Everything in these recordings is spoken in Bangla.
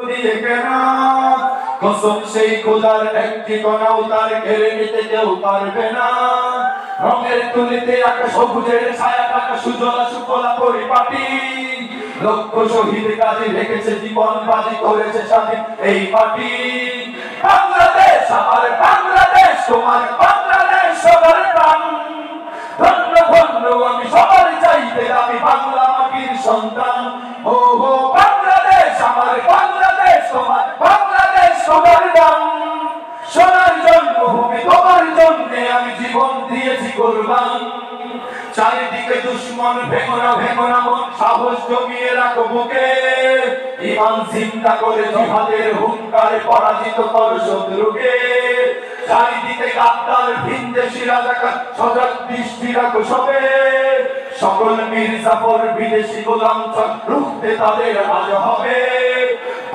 দিয়ে কেনা কসম সেই খোদার একটি কণাও তার কেড়ে নিতে কেউ পারবে না। রঙের তুলিতে আঁকা সবুজের ছায়া থাকা সুজলা সুফলা পরিপাটি, লক্ষ শহীদ কাজে রেখেছে জীবন বাজি করেছে স্বাধীন এই মাটি। বাংলাদেশ আমার বাংলাদেশ, তোমার বাংলাদেশ সবার প্রাণ। ধন্য ধন্য আমি সবার চাইতে আমি বাংলা মাটির সন্তান। ও হো বাংলাদেশ আমার বাংলাদেশ, তোমার বাংলাদেশ সবার দান। সোনার জন্মভূমি তোমার জন্যে আমি জীবন দিয়েছি কোরবান। চারিদিকে দুশ্মন ভেঙোনা ভেঙোনা মন, সাহস জমিয়ে রাখো বুকে। ঈমান চিন্তা করে জিহাদের হুঙ্কারে পরাজিত কর শত্রুকে। চারিদিকে গাদ্দার ভিনদেশী রাজাকার, সজাগ দৃষ্টি রাখো সবে। সকল মির্জাফর বিদেশি গোলাম রুখতে তাদের আজ হবে।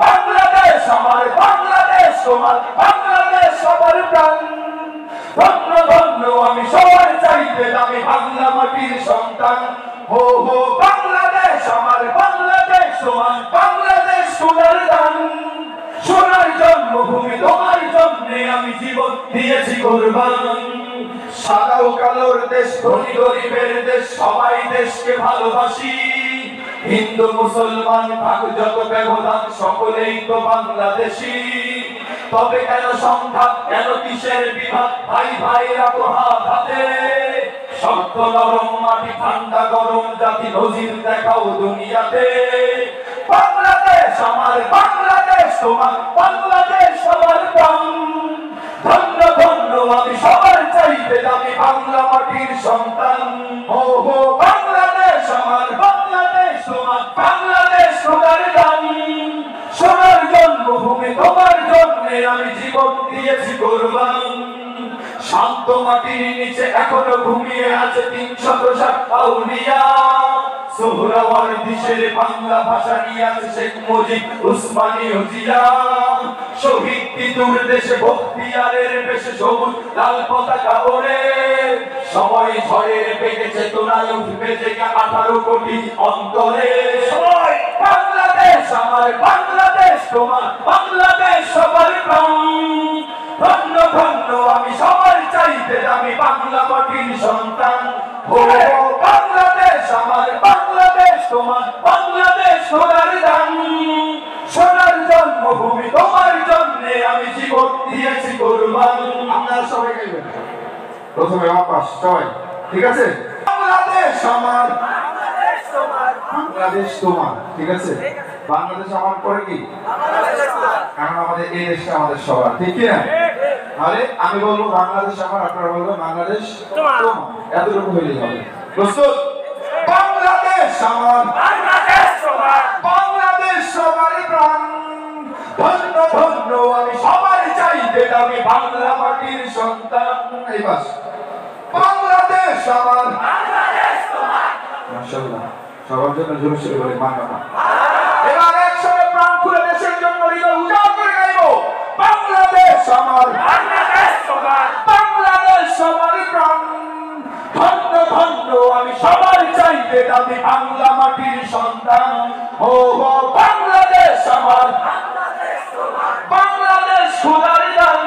বাংলাদেশ আমার বাংলাদেশ, তোমার বাংলাদেশ সবার প্রাণ। ধন্য ধন্য আমি সবার চাইতে আমি বাংলা মাটির সন্তান। হো হো বাংলাদেশ আমার বাংলাদেশ, তোমার বাংলাদেশ সোনার দান। সোনার জন্মভূমি তোমার জন্যে আমি জীবন দিয়েছি কোরবান। সাদা ও কালোর দেশ, ধনী গরিবের দেশ, সবাই দেশকে ভালোবাসি। হিন্দু মুসলমান ভাগ যত ব্যবধান, সকলেই তো বাংলাদেশী। তবে কেন সংঘাত, কেন কিসের বিভাগ, ভাই ভাই রাখো হাত হাতে। শক্ত নরম মাটি, ঠান্ডা গরম জাতি, নজির দেখাও দুনিয়াতে। বাংলাদেশ আমার বাংলাদেশ, তোমার বাংলাদেশ সবার প্রাণ। ধন্য ধন্য আমি সবার চাইতে আমি বাংলা মাটির সন্তান। ও হো বাংলাদেশ আমার বাংলাদেশ, তোমার বাংলাদেশ সোনার দান। সোনার জন্মভূমি তোমার জন্যে আমি জীবন দিয়েছি কোরবান। শান্ত মাটির নিচে এখনো ঘুমিয়ে আছে ৩৬০ আউলিয়া। সোহরাওয়ার্দী দেশের বাংলা ভাষা নিয়ে আছে শেখ মুজিব, উসমানী ও জিয়া। শহীদ তিতুর দেশে বখতিয়ারের বেশে সবুজ লাল পতাকা ওড়ে। সময় ঝড়ের বেগে চেতনায় উঠবে জেগে ১৮ কোটি অন্তরে। বাংলাদেশ আমার বাংলাদেশ, তোমার বাংলাদেশ সবার প্রাণ। ধন্য ধন্য আমি সবার চাইতে আমি বাংলা মাটির সন্তান। ও বাংলাদেশ আমার বাংলাদেশ, তোমার বাংলাদেশ সোনার দান। সোনার জন্মভূমি তোমার জন্যে আমি জীবন দিয়েছি কোরবান। আপনারা সবাই গাইবেন প্রথমে আপাস সবাই, ঠিক আছে? বাংলাদেশ আমার বাংলাদেশ, তোমার বাংলাদেশ তোমার, ঠিক আছে? বাংলাদেশ আমার পরে কি কারণ আমাদের এই দেশটা আমাদের সবার, ঠিক কি না? আরে আমি বলবো বাংলাদেশ আমার, আপনারা বলবেন বাংলাদেশ তোমার। এতটুকু হলেই হবে। প্রস্তুত? বাংলাদেশ আমার বাংলাদেশ তোমার বাংলাদেশ সবারই প্রাণ। ধন্য ধন্য আমি সবার চাইতে আমি বাংলা মাটির সন্তান। এই বাস বাংলাদেশ আমার বাংলাদেশ তোমার। মাশাআল্লাহ, সবার জন্য জোরে শুরু করে বাংলা। এবার একসাথে প্রাণ খুলে দেশের জন্য হৃদয় উজাড় করে গাইবো। বাংলাদেশ আমার বাংলাদেশ তোমার বাংলাদেশ সবারই প্রাণ। ধন্য ধন্য আমি সবার চাইতে আমি বাংলা মাটির সন্তান। ও বাংলাদেশ আমার বাংলাদেশ তোমার বাংলাদেশ সোনার দান।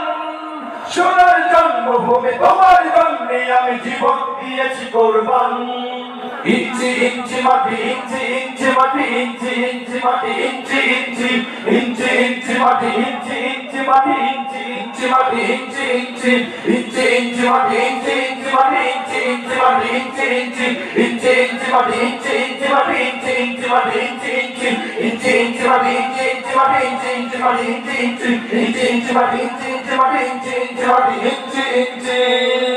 সোনার জন্মভূমি তোমার জন্যে আমি জীবন দিয়েছি কোরবান। ইঞ্চি ইঞ্চি মাটি, ইঞ্চি ইঞ্চি মাটি, ইঞ্চি ইঞ্চি মাটি, ইঞ্চি ইঞ্চি ইঞ্চি ইঞ্চি মাটি, ইঞ্চি ইঞ্চি মাটি, ইঞ্চি ইঞ্চি মাটি, ইঞ্চি ইঞ্চি ইঞ্চি ইঞ্চি মাটি, ইঞ্চি ইঞ্চি মাটি, ইঞ্চি ইঞ্চি মাটি, ইঞ্চি ইঞ্চি ইঞ্চি ইঞ্চি মাটি, ইঞ্চি ইঞ্চি মাটি, ইঞ্চি ইঞ্চি মাটি, ইঞ্চি ইঞ্চি ইঞ্চি ইঞ্চি মাটি, ইঞ্চি ইঞ্চি মাটি, ইঞ্চি ইঞ্চি মাটি, ইঞ্চি ইঞ্চি ইঞ্চি ইঞ্চি মাটি, ইঞ্চি ইঞ্চি মাটি, ইঞ্চি ইঞ্চি মাটি, ইঞ্চি ইঞ্চি